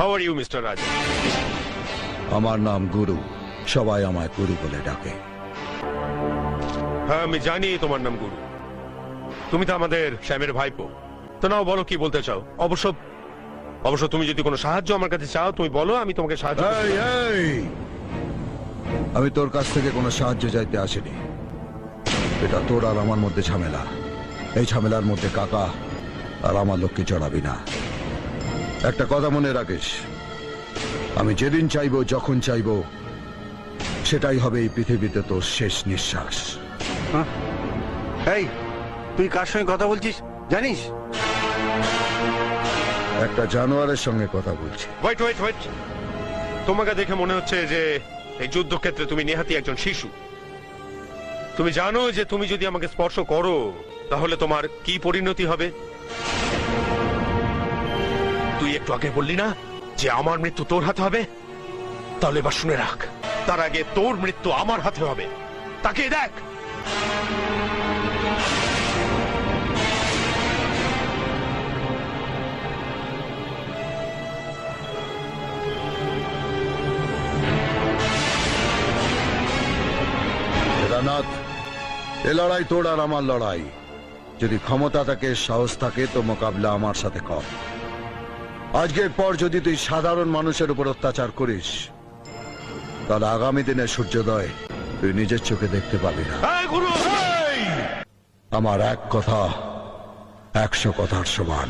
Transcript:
How are you mister রাজা? আমার নাম গুরু, সবাই আমায় গুরু বলে ডাকে। হ্যাঁ, আমি জানি তোমার নাম গুরু। তুমি তো আমাদের শ্যামের ভাইপো। তো নাও, বলো কি বলতে চাও। অবশ্য তুমি যদি কোনো সাহায্য আমার কাছে চাও তুমি বলো, আমি তোমাকে সাহায্য করব। এই, এই! আমি তোর কাছ থেকে কোনো সাহায্য চাইতে আসিনি। এটা তোর আর আমার মধ্যে ঝামেলা। এই ঝামেলার মধ্যে কাকা আর আমার লোককে জড়াবি না। একটা কথা মনে রাখিস, আমি যেদিন চাইবো, যখন চাইবো, সেটাই হবে এই পৃথিবীতে তোর শেষ নিঃশ্বাস। এই, তুই কার সঙ্গে কথা বলছিস জানিস? একটা জানোয়ারের সঙ্গে কথা বলছি। ওয়েট, তোমাকে দেখে মনে হচ্ছে যে এই যুদ্ধক্ষেত্রে তুমি নেহাতি একজন শিশু। তুমি জানো যে তুমি যদি আমাকে স্পর্শ করো তাহলে তোমার কি পরিণতি হবে? তুই একটু আগে বললি না যে আমার মৃত্যু তোর হাতে হবে? তাহলে এবার শুনে রাখ, তার আগে তোর মৃত্যু আমার হাতে হবে। তাকে দেখ। কেদারনাথ, এ লড়াই তোর আর আমার লড়াই। যদি ক্ষমতা থাকে, সাহস থাকে, তো মোকাবিলা আমার সাথে কর। আজকের পর যদি তুই সাধারণ মানুষের উপর অত্যাচার করিস, তাহলে আগামী দিনের সূর্যোদয় তুই নিজের চোখে দেখতে পাবি না। গুরু, আমার এক কথা 100 কথার সমান।